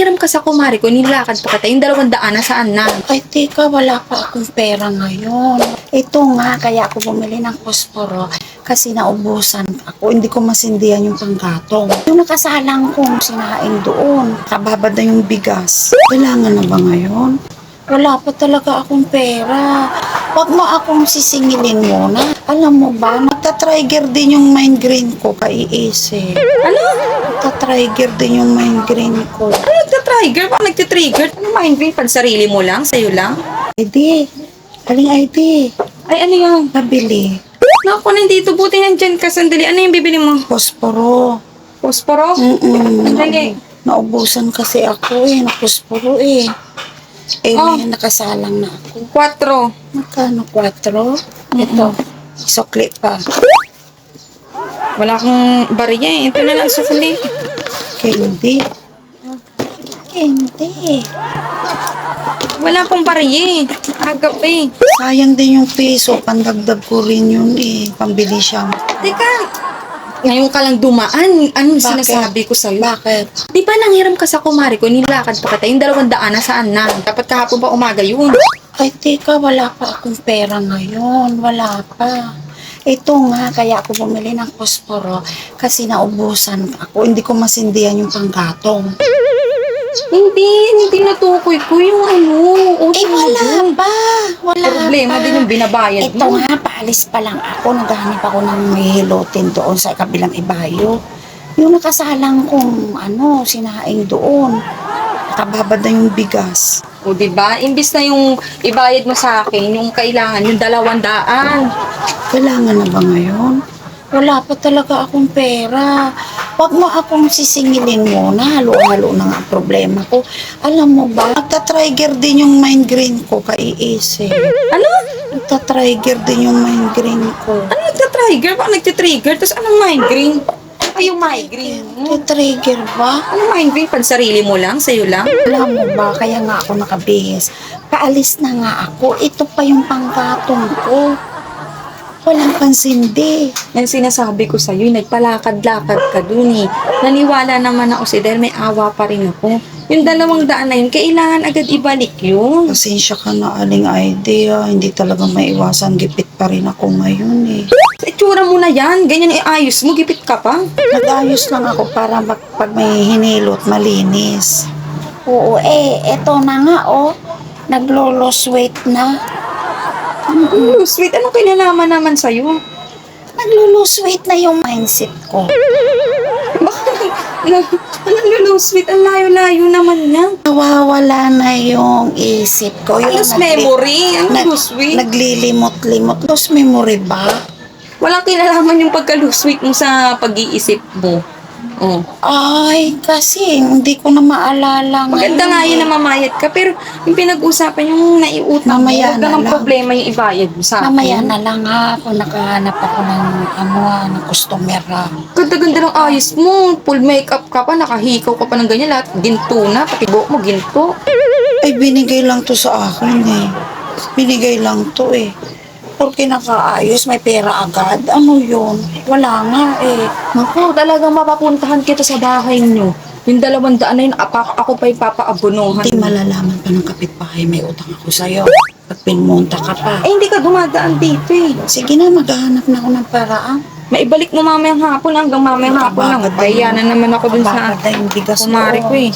nanghiram ka sa kumari ko, nilakad pa kita, yung 200 nasaan na? Ay, teka, wala pa akong pera ngayon. Ito nga, kaya ako bumili ng posporo kasi naubusan ako. Hindi ko masindihan yung panggatong. Yung nakasalang kong sinain doon, kababad na yung bigas. Kailangan na ba ngayon? Wala pa talaga akong pera. Huwag mo akong sisingilin muna. Alam mo ba, nagtatrigger din yung migraine ko kaiisip. Ano? Nagtatrigger din yung migraine ko. Ano nagtatrigger? Bakit nagtitrigger? Ano migraine? Pansarili mo lang? Sa'yo lang? ID. Aling ID. Ay, ano yan? Nabili. Naku, nandito. Buti nandyan ka. Sandali. Ano yung bibili mo? Posporo. Posporo? Sandali. Naubusan kasi ako naposporo Oh. May nakasalang na ako. 4. Magkano? 4? Ito. Sukli pa. Wala akong bariya eh. Ito na lang sukli. Candy. Candy. Wala akong bariya eh. Agap eh. Sayang din yung piso. Pandagdag ko rin yun Pambili siya. Teka. Ngayon ka lang dumaan. Anong Bakit? sinasabi ko sa'yo? Bakit? Di ba nanghiram ka sa kumari ko, nilakad pa kita, yung 200 nasaan na? Dapat kahapon pa umaga yun. Ay, teka, wala pa akong pera ngayon. Wala pa. Ito nga, kaya ako bumili ng posporo kasi naubusan ako. Hindi ko masindihan yung panggatong. Hindi natukoy ko yung ano. Wala pa. Wala Problema pa. din yung binabayad Ito mo. nga, paalis pa lang ako. Naghahanap ako ng may hilutin doon sa kabilang ibayo. Yung nakasalang kong sinaing doon. Nakababad na yung bigas. O diba? Imbis na yung ibayad mo sa akin, yung kailangan, yung 200. Kailangan na ba ngayon? Wala pa talaga akong pera. Huwag mo akong sisingilin muna. Halo-halo na nga ang problema ko. Alam mo ba, nagtatrigger din yung migraine ko kaiisip. Ano? Nagtatrigger din yung migraine ko. Ano nagtatrigger? Bakit nagtitrigger? Tapos anong migraine? Ay, yung migraine mo. Nagtatrigger ba? Ano migraine? Pansarili mo lang? Sa'yo lang? Alam mo ba, kaya nga ako nakabihis. Paalis na nga ako. Ito pa yung panggatong ko. Walang pansindi. Yan sinasabi ko sa'yo, nagpalakad-lakad ka dun eh. Naniwala naman ako dahil may awa pa rin ako. Yung 200 na yun, kailangan agad ibalik yun. Pasensya ka na, Aling idea. Hindi talaga maiwasan. Gipit pa rin ako ngayon Sa itsura mo na yan, ganyan iayos mo, gipit ka pa. Nag-ayos lang ako para pag may hinilot, malinis. Oo, eto na nga, naglo-lose weight na. Sweet, anong kinalaman naman sa'yo? Naglo-lose weight na yung mindset ko. Ano sweet, ang layo-layo naman yan. Nawawala na yung isip ko. Yung Lose memory, ano sweet? Naglilimot-limot. Lose memory ba? Walang kinalaman yung pagka-lose weight mo sa pag-iisip mo. Oh. Ay, kasi hindi ko na maalala Maganda nga yun na mamayad ka, pero yung pinag-usapan yung naiutang mo, Mamaya huwag na lang lang. problema yung ibayad mo sa akin. Mamaya na lang ako nakahanap ako ng customer. Ganda-ganda ng ayos mo, full makeup ka pa, nakahikaw ka pa ng ganyan, lahat ginto na, pati buhok mo ginto. Ay, binigay lang to sa akin Binigay lang to Porque nakaayos, may pera agad. Ano yun? Wala nga Naku, talagang mapapuntahan kita sa bahay nyo. Yung 200 na yun, ako pa yung papaabunuhan. Hindi malalaman pa ng kapitbahay, may utang ako sa'yo. Pag pinmunta ka pa. Eh, hindi ka dumadaan dito eh. Sige na, maghahanap na ako ng paraan. Maibalik mo mamayang hapon hanggang mamayang hapon lang. Babagad Kaya na naman ako dun sa babagad na yung bigas kumari ko eh.